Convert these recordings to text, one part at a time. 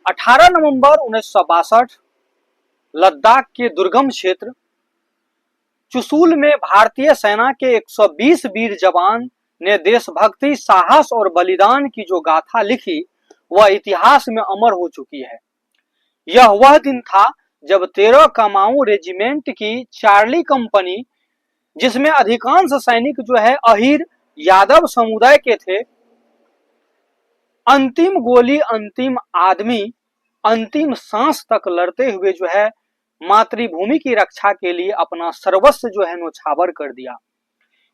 18 नवंबर 1962 लद्दाख के दुर्गम क्षेत्र चुशूल में भारतीय सेना के 120 वीर जवान ने देशभक्ति, साहस और बलिदान की जो गाथा लिखी वह इतिहास में अमर हो चुकी है। यह वह दिन था जब 13 कमाऊं रेजिमेंट की चार्ली कंपनी, जिसमें अधिकांश सैनिक जो है अहीर यादव समुदाय के थे, अंतिम गोली, अंतिम आदमी, अंतिम सांस तक लड़ते हुए जो है मातृभूमि की रक्षा के लिए अपना सर्वस्व जो है न्योछावर कर दिया।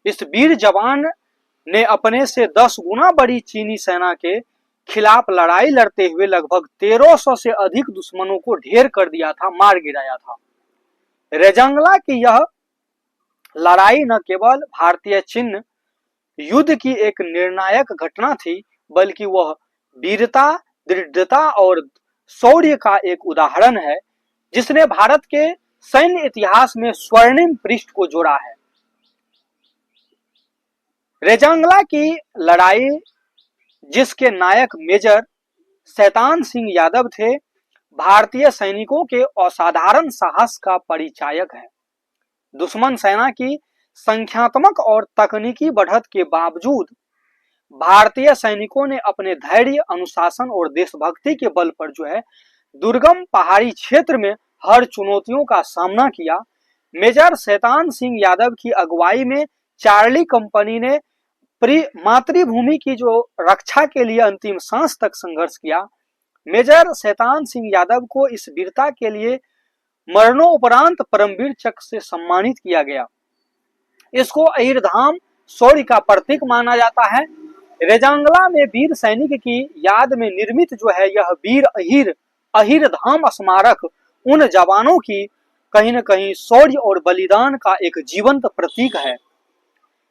इस वीर जवान ने अपने से 10 गुना बड़ी चीनी सेना के खिलाफ लड़ाई लड़ते हुए लगभग 1300 से अधिक दुश्मनों को ढेर कर दिया था, मार गिराया था। रेजांगला की यह लड़ाई न केवल भारतीय चीन युद्ध की एक निर्णायक घटना थी, बल्कि वह वीरता, दृढ़ता और शौर्य का एक उदाहरण है जिसने भारत के सैन्य इतिहास में स्वर्णिम पृष्ठ को जोड़ा है। रेजांगला की लड़ाई, जिसके नायक मेजर शैतान सिंह यादव थे, भारतीय सैनिकों के असाधारण साहस का परिचायक है। दुश्मन सेना की संख्यात्मक और तकनीकी बढ़त के बावजूद भारतीय सैनिकों ने अपने धैर्य, अनुशासन और देशभक्ति के बल पर जो है दुर्गम पहाड़ी क्षेत्र में हर चुनौतियों का सामना किया। मेजर शैतान सिंह यादव की अगुवाई में चार्ली कंपनी ने मातृभूमि की जो रक्षा के लिए अंतिम सांस तक संघर्ष किया। मेजर शैतान सिंह यादव को इस वीरता के लिए मरणोपरांत परमवीर चक्र से सम्मानित किया गया। इसको अहिरधाम शौर्य का प्रतीक माना जाता है। रेजांगला में वीर सैनिक की याद में निर्मित जो है यह वीर अहिरधाम स्मारक उन जवानों की कहीं न कहीं शौर्य और बलिदान का एक जीवंत प्रतीक है।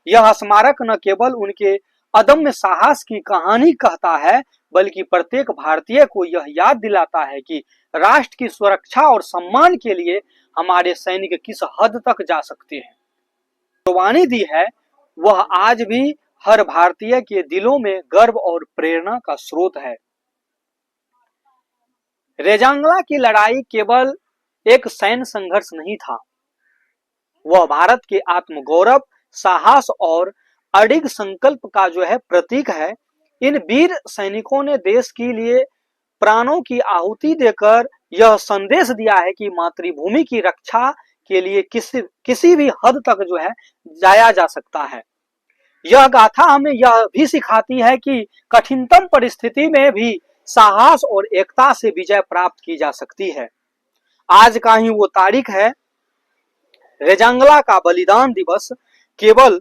यह स्मारक न केवल उनके अदम्य साहस की कहानी कहता है, बल्कि प्रत्येक भारतीय को यह याद दिलाता है कि राष्ट्र की सुरक्षा और सम्मान के लिए हमारे सैनिक किस हद तक जा सकते हैं। कुर्बानी दी है वह आज भी हर भारतीय के दिलों में गर्व और प्रेरणा का स्रोत है। रेजांगला की लड़ाई केवल एक सैन्य संघर्ष नहीं था, वह भारत के आत्मगौरव, साहस और अडिग संकल्प का जो है प्रतीक है। इन वीर सैनिकों ने देश के लिए प्राणों की आहुति देकर यह संदेश दिया है कि मातृभूमि की रक्षा के लिए किसी भी हद तक जो है जाया जा सकता है। यह गाथा हमें यह भी सिखाती है कि कठिनतम परिस्थिति में भी साहस और एकता से विजय प्राप्त की जा सकती है। आज का ही वो तारीख है। रेजांगला का बलिदान दिवस केवल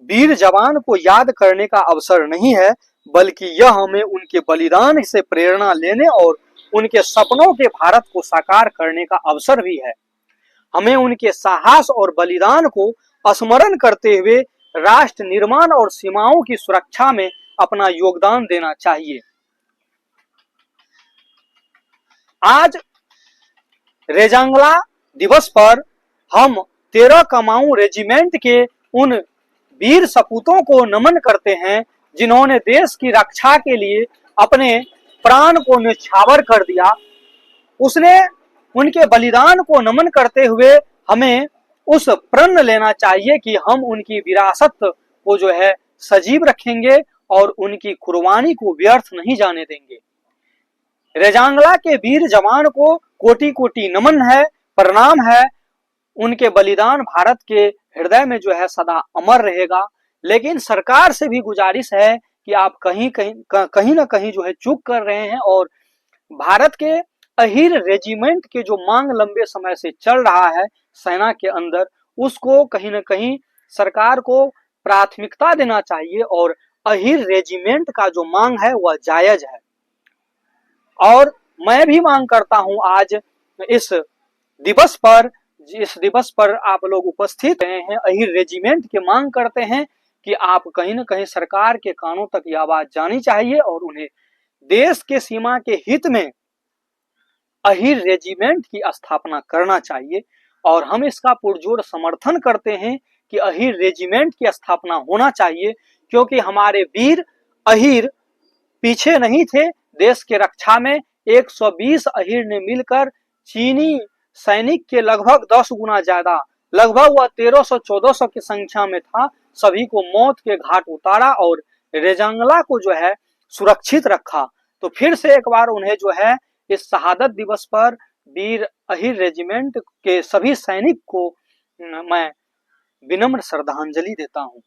वीर जवान को याद करने का अवसर नहीं है, बल्कि यह हमें उनके बलिदान से प्रेरणा लेने और उनके सपनों के भारत को साकार करने का अवसर भी है। हमें उनके साहस और बलिदान को स्मरण करते हुए राष्ट्र निर्माण और सीमाओं की सुरक्षा में अपना योगदान देना चाहिए। आज रेजांगला दिवस पर हम 13 कमाऊं रेजिमेंट के उन वीर सपूतों को नमन करते हैं जिन्होंने देश की रक्षा के लिए अपने प्राण को न्यौछावर कर दिया। उनके बलिदान को नमन करते हुए हमें उस प्रण लेना चाहिए कि हम उनकी विरासत को जो है सजीव रखेंगे और उनकी कुर्बानी को व्यर्थ नहीं जाने देंगे। रेजांगला के वीर जवान को कोटि कोटि नमन है, प्रणाम है। उनके बलिदान भारत के हृदय में जो है सदा अमर रहेगा। लेकिन सरकार से भी गुजारिश है कि आप कहीं ना कहीं जो है चूक कर रहे हैं और भारत के अहीर रेजिमेंट के जो मांग लंबे समय से चल रहा है सेना के अंदर, उसको कहीं ना कहीं सरकार को प्राथमिकता देना चाहिए और अहीर रेजिमेंट का जो मांग है वह जायज है। और मैं भी मांग करता हूं आज इस दिवस पर आप लोग उपस्थित रहे हैं, अहीर रेजिमेंट की मांग करते हैं कि आप कहीं ना कहीं सरकार के कानों तक यह आवाज जानी चाहिए और उन्हें देश के सीमा के हित में अहीर रेजिमेंट की स्थापना करना चाहिए। और हम इसका पुरजोर समर्थन करते हैं कि अहीर रेजिमेंट की स्थापना होना चाहिए, क्योंकि हमारे वीर अहीर पीछे नहीं थे। देश के रक्षा में 120 अहीर ने मिलकर चीनी सैनिक के लगभग 10 गुना ज्यादा, लगभग वह 1300-1400 की संख्या में था, सभी को मौत के घाट उतारा और रेजांगला को जो है सुरक्षित रखा। तो फिर से एक बार उन्हें जो है इस शहादत दिवस पर वीर अहीर रेजिमेंट के सभी सैनिक को मैं विनम्र श्रद्धांजलि देता हूं।